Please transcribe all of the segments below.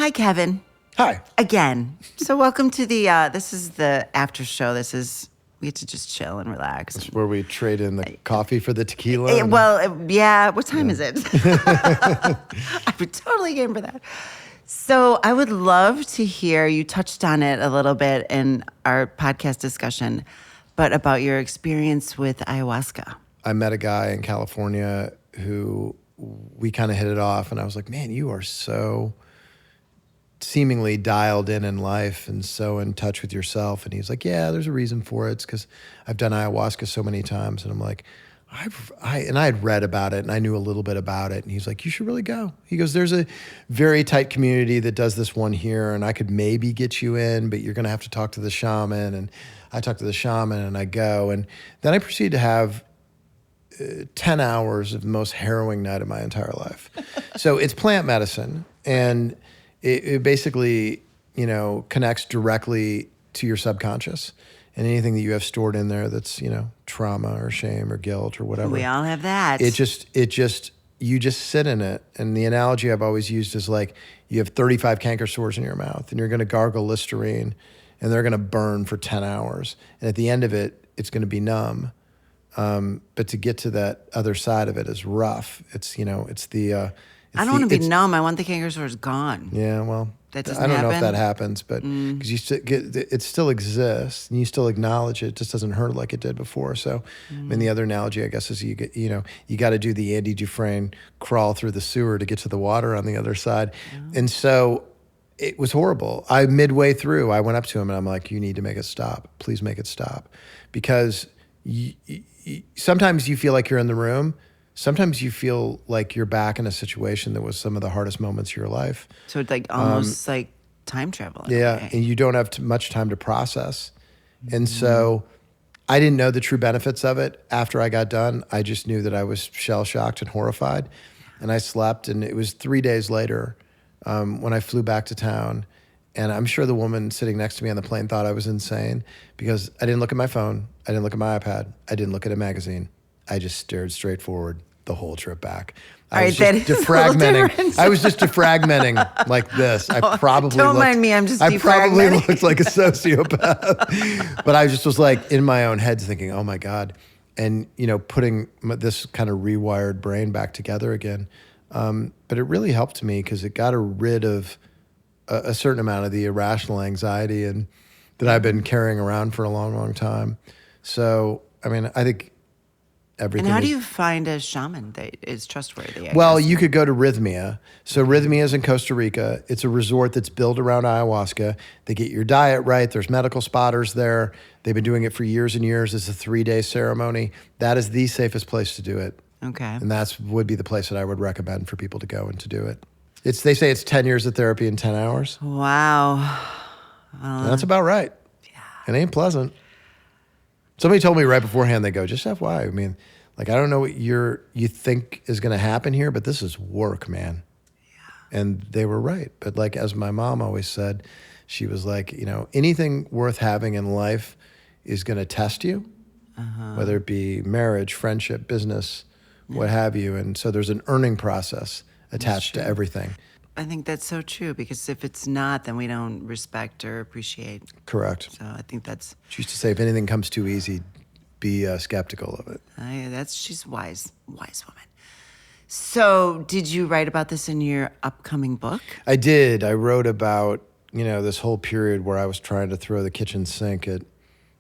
Hi, Kevin. Hi. Again. So welcome to the, this is the after show. We get to just chill and relax. It's where we trade in the coffee for the tequila. Yeah. What time is it? I would totally game for that. So I would love to hear, you touched on it a little bit in our podcast discussion, but about your experience with ayahuasca. I met a guy in California who we kind of hit it off, and I was like, man, you are so seemingly dialed in life and so in touch with yourself. And he's like, yeah, there's a reason for it. It's because I've done ayahuasca so many times. And I'm like, I had read about it and I knew a little bit about it. And he's like, you should really go. He goes, there's a very tight community that does this one here, and I could maybe get you in, but you're going to have to talk to the shaman. And I talk to the shaman and I go. And then I proceed to have 10 hours of the most harrowing night of my entire life. So it's plant medicine, and it basically, connects directly to your subconscious and anything that you have stored in there that's, trauma or shame or guilt or whatever. We all have that. You just sit in it. And the analogy I've always used is like you have 35 canker sores in your mouth and you're going to gargle Listerine and they're going to burn for 10 hours. And at the end of it, it's going to be numb. But to get to that other side of it is rough. I don't want to be numb. I want the canker sores gone. Yeah, well, that doesn't I don't happen. know if that happens, but because it still exists and you still acknowledge it. It just doesn't hurt like it did before. So, I mean, the other analogy, I guess, is you got to do the Andy Dufresne crawl through the sewer to get to the water on the other side. Yeah. And so it was horrible. Midway through, I went up to him and I'm like, you need to make it stop. Please make it stop. Because sometimes you feel like you're in the room. Sometimes you feel like you're back in a situation that was some of the hardest moments of your life. So it's like almost like time travel. Yeah, and you don't have much time to process. And so I didn't know the true benefits of it after I got done. I just knew that I was shell-shocked and horrified. And I slept, and it was 3 days later when I flew back to town. And I'm sure the woman sitting next to me on the plane thought I was insane because I didn't look at my phone. I didn't look at my iPad. I didn't look at a magazine. I just stared straight forward the whole trip back. I was just defragmenting like this. Don't mind me, I'm just defragmenting. I probably looked like a sociopath. But I just was like in my own head thinking, oh my God. And, putting this kind of rewired brain back together again. But it really helped me because it got rid of a certain amount of the irrational anxiety and that I've been carrying around for a long, long time. So, I mean, I think everything. And how do you find a shaman that is trustworthy? Well, you could go to Rhythmia. So Rhythmia is in Costa Rica. It's a resort that's built around ayahuasca. They get your diet right. There's medical spotters there. They've been doing it for years and years. It's a 3-day ceremony. That is the safest place to do it. Okay. And would be the place that I would recommend for people to go and to do it. They say it's 10 years of therapy in 10 hours. Wow. That's about right. Yeah. It ain't pleasant. Somebody told me right beforehand, they go, just FYI. I mean, like, I don't know what you think is going to happen here, but this is work, man. Yeah. And they were right. But like, as my mom always said, she was like, anything worth having in life is going to test you, whether it be marriage, friendship, business, what have you. And so there's an earning process attached to everything. I think that's so true, because if it's not, then we don't respect or appreciate. Correct. So I think that's... She used to say, if anything comes too easy, be skeptical of it. She's wise woman. So did you write about this in your upcoming book? I did. I wrote about, this whole period where I was trying to throw the kitchen sink at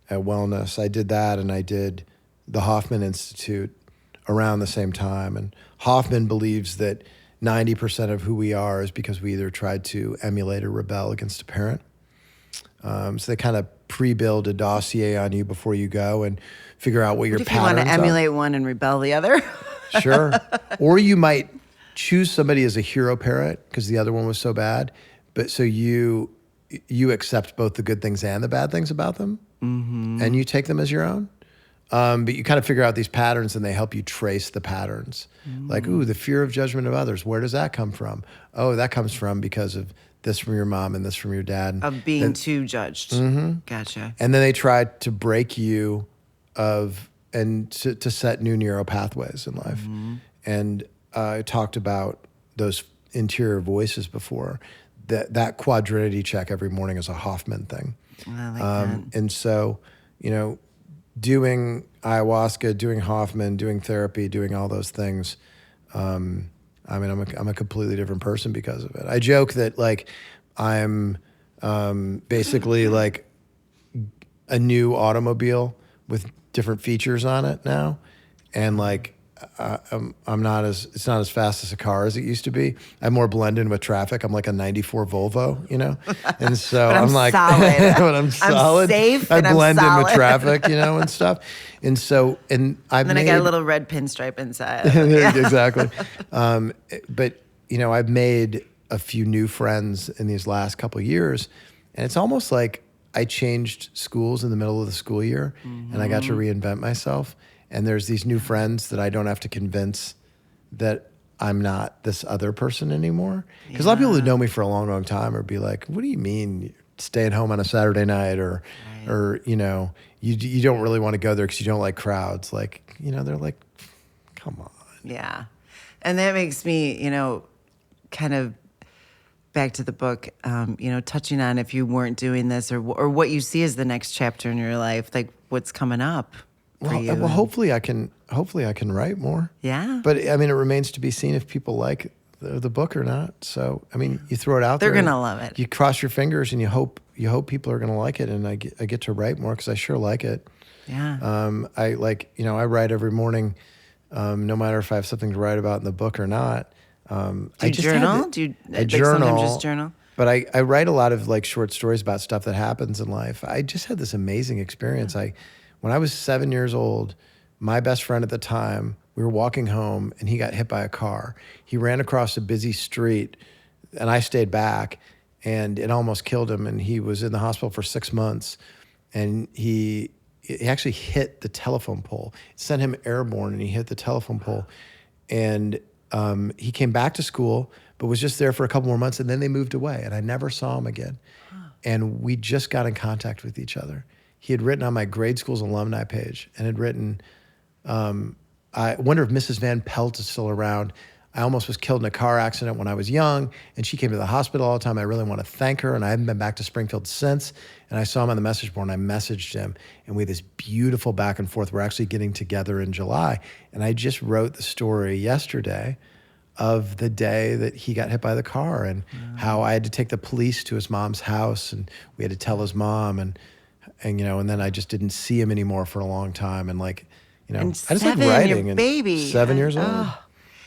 wellness. I did that, and I did the Hoffman Institute around the same time. And Hoffman believes that 90% of who we are is because we either tried to emulate or rebel against a parent. So they kind of pre-build a dossier on you before you go and figure out what your patterns are. What if you want to emulate one and rebel the other? Sure. Or you might choose somebody as a hero parent because the other one was so bad. But so you accept both the good things and the bad things about them, and you take them as your own. But you kind of figure out these patterns, and they help you trace the patterns. Like, the fear of judgment of others. Where does that come from? Oh, that comes from because of this from your mom and this from your dad. Of being too judged. Gotcha. And then they tried to break you and to set new neural pathways in life. And I talked about those interior voices before. that quadrinity check every morning is a Hoffman thing. I like that. And so, doing ayahuasca, doing Hoffman, doing therapy, doing all those things. I'm a completely different person because of it. I joke that like I'm basically like a new automobile with different features on it now, and like I'm not as it's not as fast as a car as it used to be. I more blend in with traffic. I'm like a '94 Volvo, and so But I'm like, solid. but I'm solid. I'm safe. I and blend I'm in solid. with traffic, and stuff, and so I've And then made I got a little red pinstripe inside. exactly. But I've made a few new friends in these last couple of years, and it's almost like I changed schools in the middle of the school year, and I got to reinvent myself. And there's these new friends that I don't have to convince that I'm not this other person anymore. Because a lot of people that know me for a long, long time would be like, "What do you mean staying home on a Saturday night?" Or you don't really want to go there because you don't like crowds. Like, they're like, "Come on." Yeah. And that makes me, kind of back to the book, touching on if you weren't doing this or what you see as the next chapter in your life, like what's coming up for you. Well, hopefully I can write more. Yeah. But it remains to be seen if people like the book or not. So, you throw it out there. They're going to love it. You cross your fingers and you hope people are going to like it. And I get to write more because I sure like it. Yeah. I write every morning, no matter if I have something to write about in the book or not. Do you journal? Do you journal? Sometimes just journal? But I write a lot of like short stories about stuff that happens in life. I just had this amazing experience. When I was 7 years old, my best friend at the time, we were walking home and he got hit by a car. He ran across a busy street and I stayed back and it almost killed him. And he was in the hospital for 6 months and he actually hit the telephone pole. It sent him airborne and he hit the telephone pole. And he came back to school, but was just there for a couple more months and then they moved away and I never saw him again. And we just got in contact with each other. He had written on my grade school's alumni page and had written, I wonder if Mrs. Van Pelt is still around. I almost was killed in a car accident when I was young, and she came to the hospital all the time. I really want to thank her, and I haven't been back to Springfield since. And I saw him on the message board, and I messaged him, and we had this beautiful back and forth. We're actually getting together in July. And I just wrote the story yesterday of the day that he got hit by the car and how I had to take the police to his mom's house, and we had to tell his mom, and then I just didn't see him anymore for a long time. And I just like writing. Your baby. 7 years old.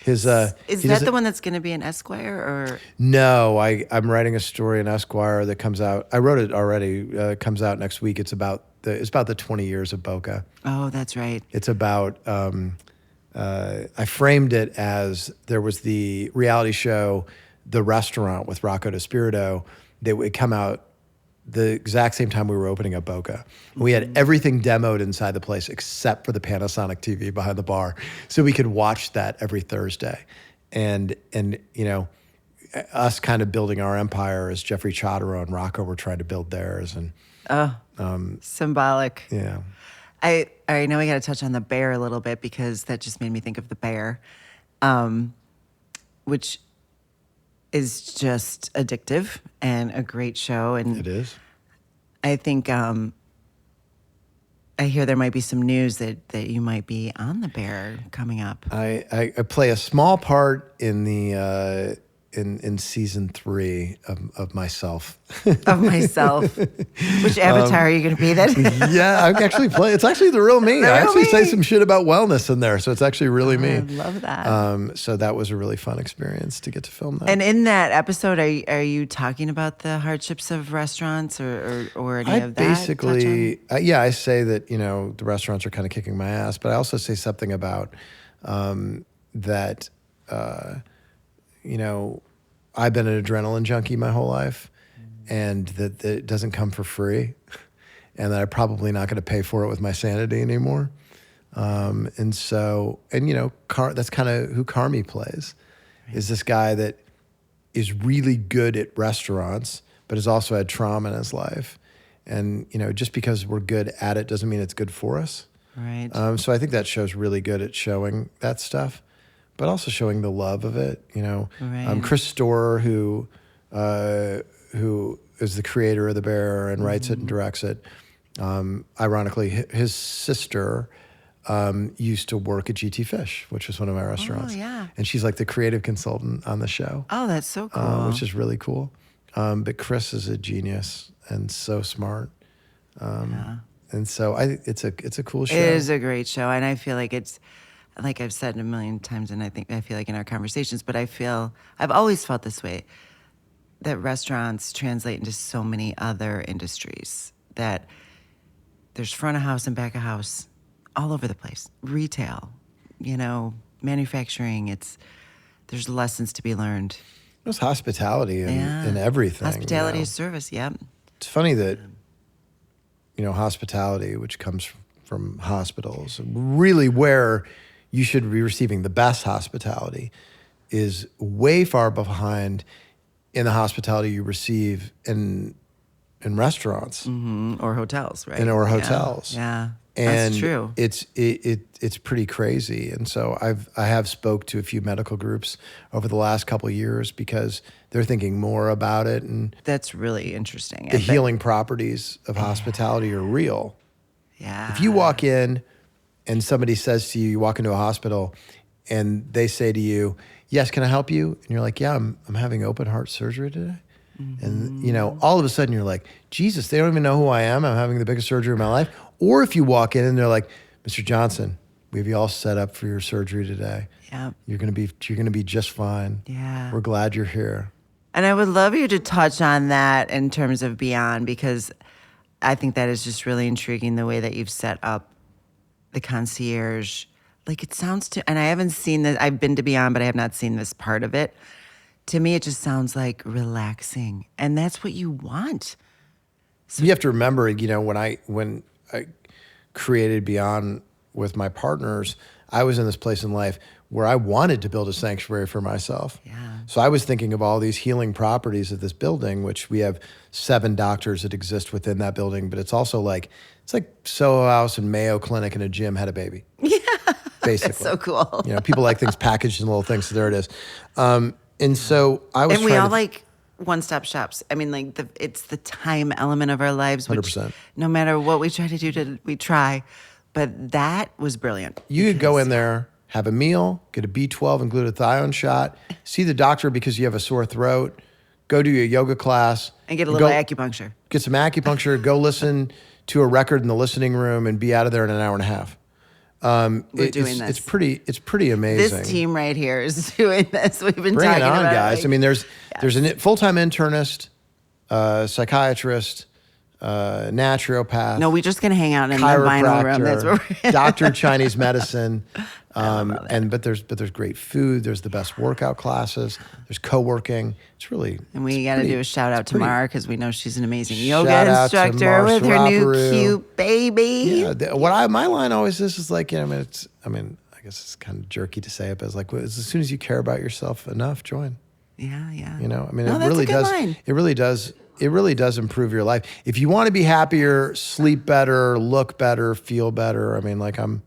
Is that the one that's going to be in Esquire or? No, I'm writing a story in Esquire that comes out. I wrote it already. Comes out next week. It's about the 20 years of Boca. Oh, that's right. It's about. I framed it as there was the reality show, The Restaurant with Rocco DeSpirito, that would come out the exact same time we were opening up Boca. We had everything demoed inside the place except for the Panasonic TV behind the bar. So we could watch that every Thursday. And us kind of building our empire as Jeffrey Chodorow and Rocco were trying to build theirs. And symbolic. Yeah. I know we got to touch on the bear a little bit because that just made me think of the bear, which is just addictive and a great show. And it is. I think I hear there might be some news that you might be on the bear coming up. I play a small part in the in season 3 of myself. Of myself. Which avatar are you going to be then? Yeah, I actually play. It's actually the real me. I actually say some shit about wellness in there, so it's actually really me. I love that. So that was a really fun experience to get to film that. And in that episode, are you talking about the hardships of restaurants or any of that? Basically, I say that the restaurants are kind of kicking my ass, but I also say something about that. I've been an adrenaline junkie my whole life, and that it doesn't come for free, and that I'm probably not going to pay for it with my sanity anymore. That's kind of who Carmi plays, is this guy that is really good at restaurants, but has also had trauma in his life. And, just because we're good at it doesn't mean it's good for us. Right. So I think that show's really good at showing that stuff, but also showing the love of it. Right. Chris Storer, who who is the creator of The Bear and writes it and directs it. Ironically, his sister used to work at GT Fish, which was one of my restaurants. Oh, yeah. And she's like the creative consultant on the show. Oh, that's so cool. Which is really cool. But Chris is a genius and so smart. And so it's a cool show. It is a great show, and I feel like it's, like I've said a million times, and I feel like in our conversations, but I've always felt this way, that restaurants translate into so many other industries, that there's front of house and back of house all over the place. Retail, manufacturing, there's lessons to be learned. There's hospitality in everything. Hospitality is service, yeah. It's funny that, hospitality, which comes from hospitals, really where you should be receiving the best hospitality, is way far behind in the hospitality you receive in restaurants. Or hotels, right? Or hotels. Yeah. And that's true. It's pretty crazy. And so I have spoke to a few medical groups over the last couple of years because they're thinking more about it, and that's really interesting. The healing properties of hospitality are real. Yeah. If you walk in and somebody says to you, you walk into a hospital and they say to you, "Yes, can I help you?" And you're like, "Yeah, I'm having open heart surgery today." And all of a sudden you're like, Jesus, they don't even know who I am. I'm having the biggest surgery of my life. Or if you walk in and they're like, "Mr. Johnson, we have you all set up for your surgery today. Yeah. You're gonna be just fine. Yeah. We're glad you're here." And I would love you to touch on that in terms of Beyond, because I think that is just really intriguing, the way that you've set up the concierge. Like, it sounds and I haven't seen this. I've been to Beyond, but I have not seen this part of it. To me, it just sounds like relaxing, and that's what you want. So you have to remember, when I created Beyond with my partners, I was in this place in life where I wanted to build a sanctuary for myself. Yeah. So I was thinking of all these healing properties of this building, which we have 7 doctors that exist within that building, but it's also like Soho House and Mayo Clinic and a gym had a baby. Yeah. Basically. That's so cool. People like things packaged in little things, so there it is. And so I was, and we all like one-stop shops. I mean, like it's the time element of our lives, which 100%. No matter what we try to do, we try. But that was brilliant. You could go in there, have a meal, get a B12 and glutathione shot, see the doctor because you have a sore throat, go do your yoga class. And get a little acupuncture. Get some acupuncture, go listen to a record in the listening room and be out of there in an hour and a half. We're doing this. It's pretty amazing. This team right here is doing this. We've been Bring talking it on, about guys. Like, I mean, there's a full-time internist, psychiatrist, naturopath. No, we're just gonna hang out in the vinyl room. That's what we're doctor, Chinese medicine, but there's great food. There's the best workout classes. There's co-working. It's really. And we got to do a shout out to Mara, because we know she's an amazing yoga Shout out to instructor Mara with her new Saraparu. cute baby. Yeah, my line always is like, I guess it's kind of jerky to say it, but it's like, as soon as you care about yourself enough, join. Yeah, yeah. It really does. Line. It really does. It really does improve your life. If you want to be happier, sleep better, look better, feel better. I mean, like I'm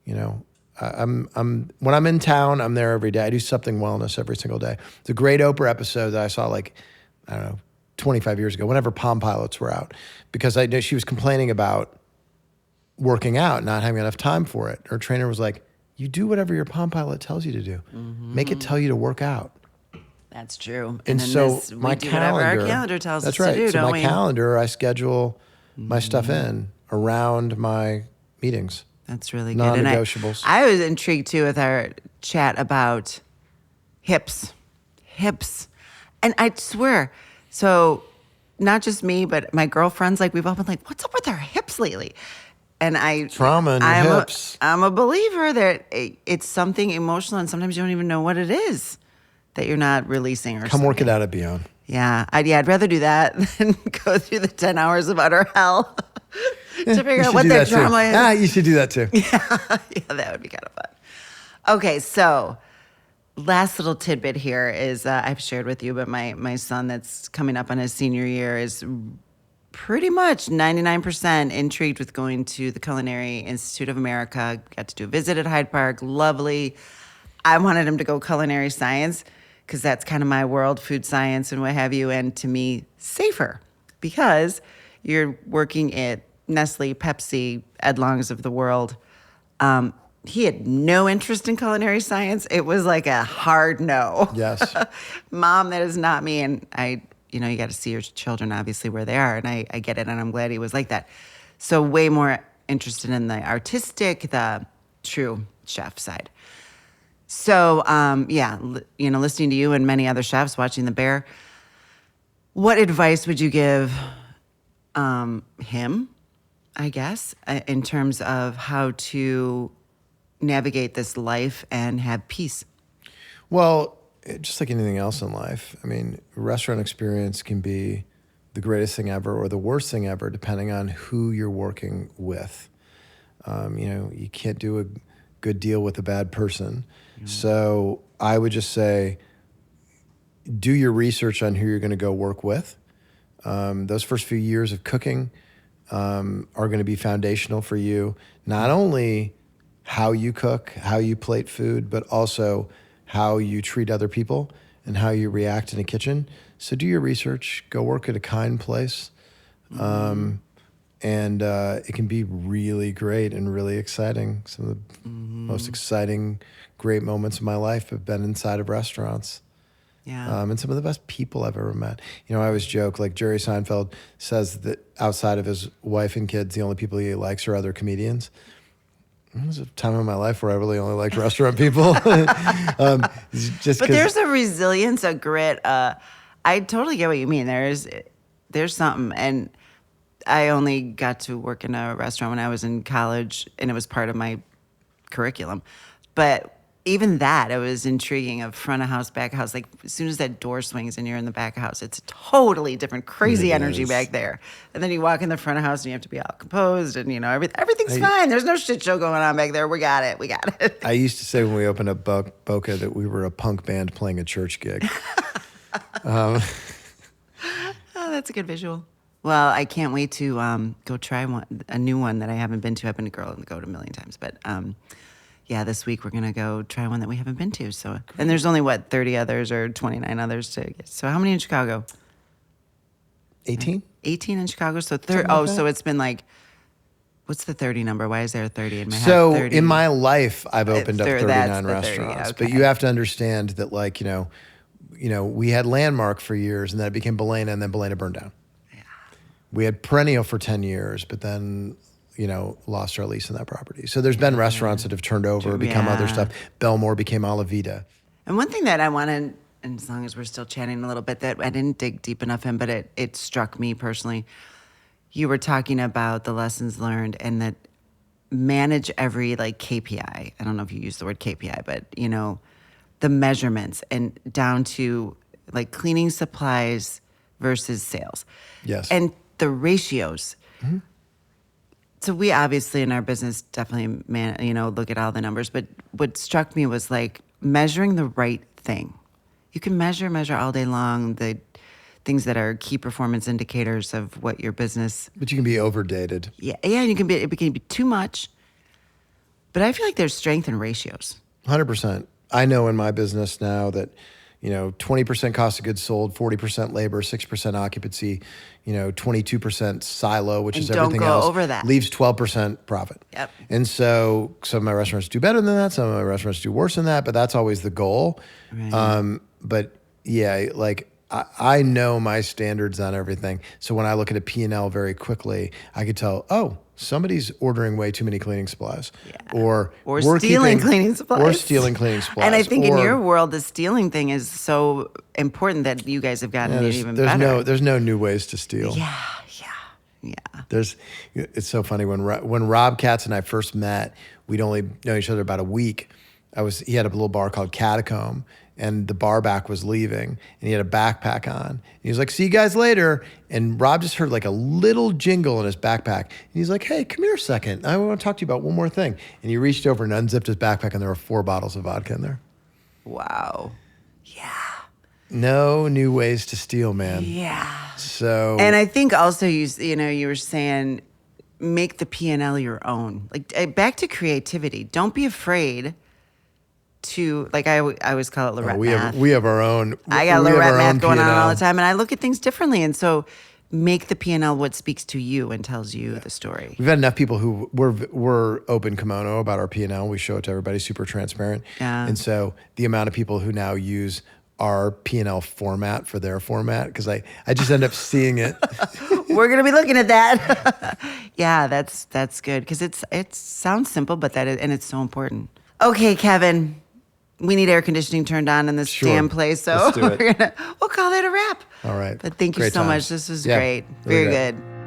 when I'm in town, I'm there every day. I do something wellness every single day. The great Oprah episode that I saw 25 years ago, whenever Palm Pilots were out, because I know she was complaining about working out, not having enough time for it. Her trainer was like, "You do whatever your Palm Pilot tells you to do. Mm-hmm. Make it tell you to work out." That's true. And so my calendar, our calendar tells us right. to do, so don't my we? calendar, I schedule my stuff in around my meetings. That's really good. Non-negotiables. And I was intrigued too with our chat about hips. And I swear, so not just me, but my girlfriends, we've all been like, what's up with our hips lately? And trauma in your hips. I'm a believer that it's something emotional, and sometimes you don't even know what it is that you're not releasing or Come something. work it out at Beyond. Yeah, I'd rather do that than go through the 10 hours of utter hell to figure out what that trauma is. You should do that too. Yeah, that would be kind of fun. Okay, so last little tidbit here is I've shared with you, but my son that's coming up on his senior year is pretty much 99% intrigued with going to the Culinary Institute of America. Got to do a visit at Hyde Park. Lovely. I wanted him to go culinary science because that's kind of my world, food science and what have you, and to me, safer because you're working at Nestle, Pepsi, Ed Long's of the world. He had no interest in culinary science. It was like a hard no. Yes. Mom, that is not me. And you got to see your children obviously where they are. And I get it. And I'm glad he was like that. So way more interested in the artistic, the true chef side. So, listening to you and many other chefs, watching The Bear, what advice would you give him, I guess, in terms of how to navigate this life and have peace? Well, just like anything else in life, I mean, restaurant experience can be the greatest thing ever or the worst thing ever, depending on who you're working with. You can't do a good deal with a bad person. So I would just say, do your research on who you're going to go work with. Those first few years of cooking are going to be foundational for you. Not only how you cook, how you plate food, but also how you treat other people and how you react in a kitchen. So do your research, go work at a kind place. And it can be really great and really exciting. Some of the most exciting, great moments of my life have been inside of restaurants. Yeah. And some of the best people I've ever met. I always joke, like Jerry Seinfeld says that outside of his wife and kids, the only people he likes are other comedians. There was a time in my life where I really only liked restaurant people. But there's a resilience, a grit. I totally get what you mean. There's something. And I only got to work in a restaurant when I was in college, and it was part of my curriculum. But even that, it was intriguing of front of house, back of house. Like as soon as that door swings and you're in the back of house, it's a totally different, crazy energy back there. And then you walk in the front of house and you have to be all composed and, everything's fine. There's no shit show going on back there. We got it. I used to say when we opened up Boca that we were a punk band playing a church gig. Oh, that's a good visual. Well, I can't wait to go try a new one that I haven't been to. I've been to go to a million times, but this week we're gonna go try one that we haven't been to. So, and there's only 30 others or 29 others to get. So, how many in Chicago? 18. 18 in Chicago. So so it's been like, what's the 30 number? Why is there a 30 in my head? So 30? in my life, I've opened up 39 restaurants. 30, okay. But you have to understand that, like we had Landmark for years, and then it became Belena, and then Belena burned down. Yeah. We had Perennial for 10 years, but then lost our lease on that property. So there's been restaurants that have turned over, become other stuff. Belmore became Alavida. And one thing that I wanted, and as long as we're still chatting a little bit, that I didn't dig deep enough in, but it struck me personally. You were talking about the lessons learned and that manage every KPI. I don't know if you use the word KPI, but the measurements and down to cleaning supplies versus sales. Yes. And the ratios. Mm-hmm. So we obviously in our business definitely look at all the numbers, but what struck me was measuring the right thing. You can measure all day long the things that are key performance indicators of what your business. But you can be overdated. Yeah, and it can be too much. But I feel like there's strength in ratios. 100%. I know in my business now that 20% cost of goods sold, 40% labor, 6% occupancy, 22% silo, which is everything else. Over that. Leaves 12% profit. Yep. And so some of my restaurants do better than that. Some of my restaurants do worse than that, but that's always the goal. Right. But yeah, I know my standards on everything. So when I look at a P&L very quickly, I could tell, somebody's ordering way too many cleaning supplies. Yeah. Or stealing cleaning supplies. Or stealing cleaning supplies. And I think in your world, the stealing thing is so important that you guys have gotten it even better. There's no new ways to steal. Yeah. It's so funny. When Rob Katz and I first met, we'd only known each other about a week. He had a little bar called Catacomb, and the bar back was leaving, and he had a backpack on. And he was like, "See you guys later." And Rob just heard a little jingle in his backpack. And he's like, "Hey, come here a second. I want to talk to you about one more thing." And he reached over and unzipped his backpack, and there were 4 bottles of vodka in there. Wow. Yeah. No new ways to steal, man. Yeah. So. And I think also you were saying, make the P&L your own. Back to creativity. Don't be afraid to, like I always call it Laurette math. We have our own. I got we have Laurette our math own going on P&L. all the time, and I look at things differently. And so make the P&L what speaks to you and tells you the story. We've had enough people who we're open kimono about our P&L. We show it to everybody, super transparent. Yeah. And so the amount of people who now use our P&L format for their format, because I just end up seeing it. We're gonna be looking at that. Yeah, that's good because it sounds simple, but and it's so important. Okay, Kevin, we need air conditioning turned on in this damn place, so Let's do it. we'll call that a wrap. All right. But thank you Great so much. times. This was Yeah, great. really Very great. good.